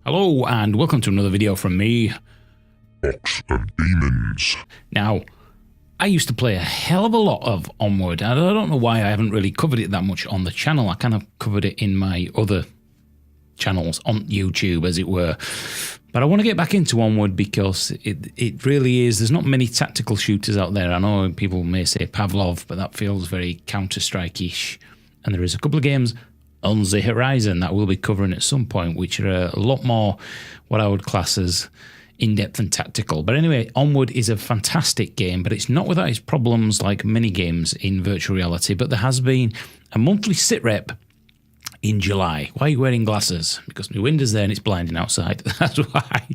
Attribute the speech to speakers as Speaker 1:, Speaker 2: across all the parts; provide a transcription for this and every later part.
Speaker 1: Hello and welcome to another video from me,
Speaker 2: Box of Demons.
Speaker 1: Now, I used to play a hell of a lot of Onward, and I don't know why I haven't really covered it that much on the channel. I kind of covered it in my other channels on YouTube, as it were. But I want to get back into Onward because it really is. There's not many tactical shooters out there. I know people may say Pavlov, but that feels very Counter-Strike-ish. And there is a couple of games on the horizon that we'll be covering at some point, which are a lot more what I would class as in-depth and tactical. But anyway, Onward is a fantastic game, but it's not without its problems like many games in virtual reality. But there has been a monthly Sitrep in July. Why are you wearing glasses? Because my window's there and it's blinding outside. That's why.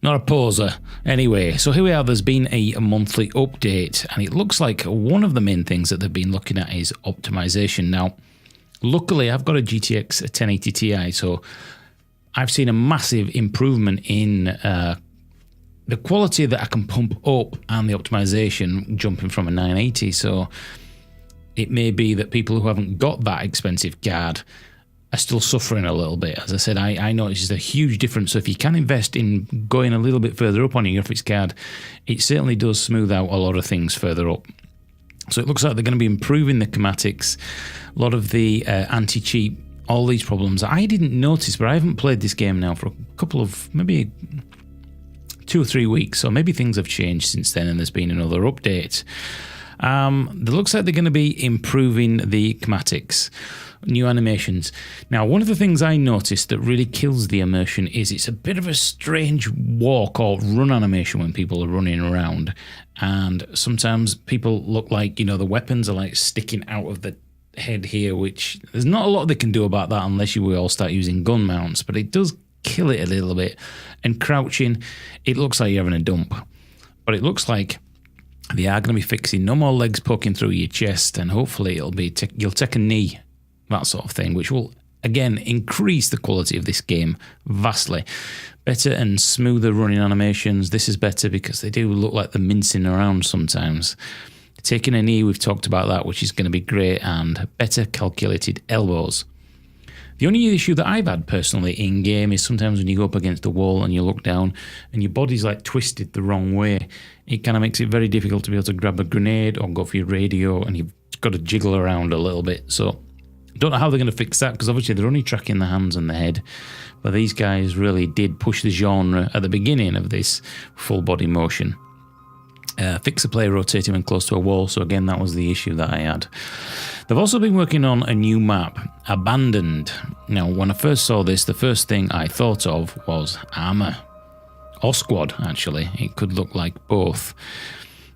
Speaker 1: Not a poser. Anyway, so here we are. There's been a monthly update, and it looks like one of the main things that they've been looking at is optimization. Now, luckily, I've got a GTX 1080 Ti, so I've seen a massive improvement in the quality that I can pump up and the optimization jumping from a 980. So it may be that people who haven't got that expensive card are still suffering a little bit. As I said, I noticed a huge difference. So if you can invest in going a little bit further up on your graphics card, it certainly does smooth out a lot of things further up. So it looks like they're going to be improving the schematics, a lot of the anti-cheat, all these problems. I didn't notice, but I haven't played this game now for a couple of, maybe 2 or 3 weeks, so maybe things have changed since then and there's been another update. It looks like they're going to be improving the schematics, new animations. Now, one of the things I noticed that really kills the immersion is it's a bit of a strange walk or run animation when people are running around. And sometimes people look like, you know, the weapons are like sticking out of the head here, which there's not a lot they can do about that unless you all start using gun mounts, but it does kill it a little bit. And crouching, it looks like you're having a dump. But it looks like they are going to be fixing no more legs poking through your chest, and hopefully it'll be you'll take a knee, that sort of thing, which will again increase the quality of this game vastly. Better and smoother running animations. This is better because they do look like they're mincing around sometimes. Taking a knee, we've talked about that, which is going to be great, and better calculated elbows. The only issue that I've had personally in game is sometimes when you go up against a wall and you look down and your body's like twisted the wrong way, it kind of makes it very difficult to be able to grab a grenade or go for your radio, and you've got to jiggle around a little bit. So I don't know how they're going to fix that, because obviously they're only tracking the hands and the head, but these guys really did push the genre at the beginning of this full body motion. Fix the player rotating when close to a wall, so again that was the issue that I had. They've also been working on a new map, Abandoned. Now, when I first saw this, the first thing I thought of was Armour. Or Squad, actually. It could look like both.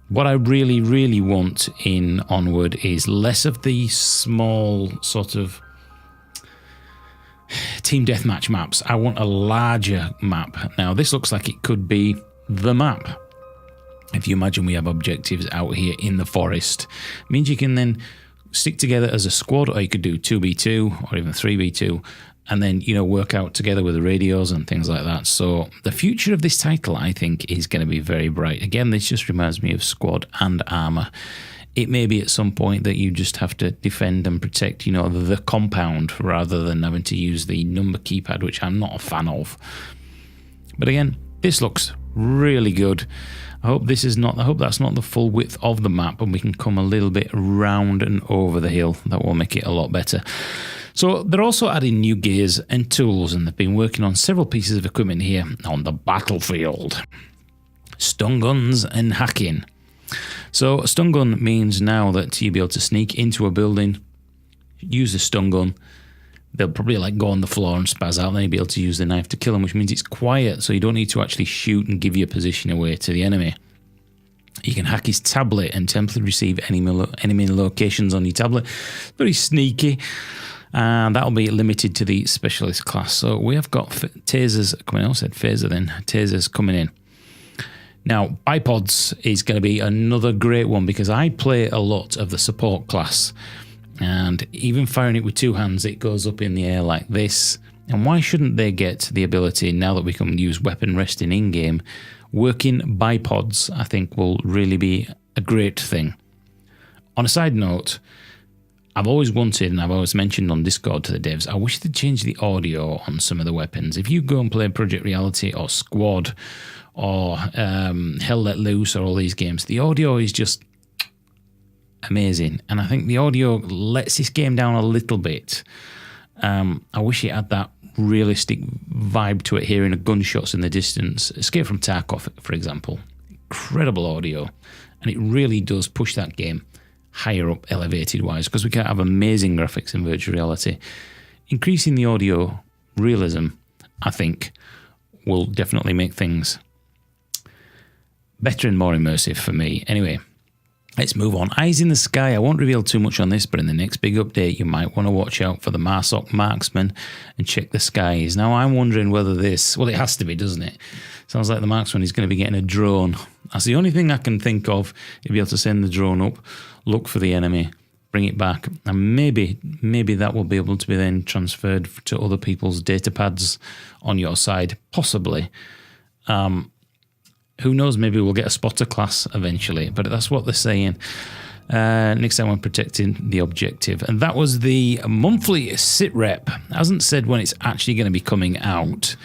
Speaker 1: What I really, really want in Onward is less of the small sort of team deathmatch maps. I want a larger map. Now, this looks like it could be the map. If you imagine we have objectives out here in the forest, it means you can then stick together as a squad, or you could do 2v2 or even 3v2, and then, you know, work out together with the radios and things like that. So the future of this title, I think, is going to be very bright. Again, this just reminds me of Squad and Armour. It may be at some point that you just have to defend and protect, you know, the compound, rather than having to use the number keypad, which I'm not a fan of. But again, this looks really good. I hope that's not the full width of the map, and we can come a little bit round and over the hill. That will make it a lot better. So they're also adding new gears and tools, and they've been working on several pieces of equipment here on the battlefield. Stun guns and hacking. So a stun gun means now that you'll be able to sneak into a building, use the stun gun. They'll probably like go on the floor and spaz out, and then you'll be able to use the knife to kill them, which means it's quiet, so you don't need to actually shoot and give your position away to the enemy. You can hack his tablet and temporarily receive enemy locations on your tablet. Very sneaky. And that'll be limited to the specialist class. So we have got tasers coming in. I said phaser then. Tasers coming in. Now, bipods is going to be another great one, because I play a lot of the support class. And even firing it with 2 hands, it goes up in the air like this. And why shouldn't they get the ability, now that we can use weapon resting in-game, working bipods, I think, will really be a great thing. On a side note, I've always wanted, and I've always mentioned on Discord to the devs, I wish they'd change the audio on some of the weapons. If you go and play Project Reality or Squad or Hell Let Loose or all these games, the audio is just amazing. And I think the audio lets this game down a little bit. I wish it had that realistic vibe to it, hearing the gunshots in the distance. Escape from Tarkov, for example. Incredible audio. And it really does push that game higher up elevated wise, because we can have amazing graphics in virtual reality. Increasing the audio realism, I think, will definitely make things better and more immersive for me. Anyway, let's move on. Eyes in the Sky. I won't reveal too much on this, but in the next big update, you might want to watch out for the Marsoc marksman and check the skies. Now, I'm wondering whether this... Well, it has to be, doesn't it? Sounds like the marksman is going to be getting a drone. That's the only thing I can think of. You'll be able to send the drone up, look for the enemy, bring it back, and maybe that will be able to be then transferred to other people's data pads on your side, possibly. Who knows, maybe we'll get a spotter class eventually, but that's what they're saying. Next time, I'm protecting the objective. And that was the monthly Sitrep. Hasn't said when it's actually going to be coming out,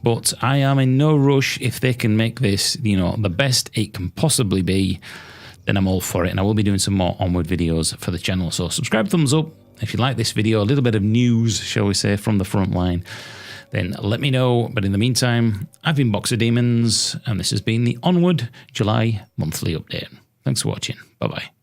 Speaker 1: but I am in no rush. If they can make this, the best it can possibly be, then I'm all for it. And I will be doing some more Onward videos for the channel. So subscribe, thumbs up. If you like this video, a little bit of news, shall we say, from the front line, then let me know. But in the meantime, I've been Boxer Demons, and this has been the Onward July monthly update. Thanks for watching. Bye-bye.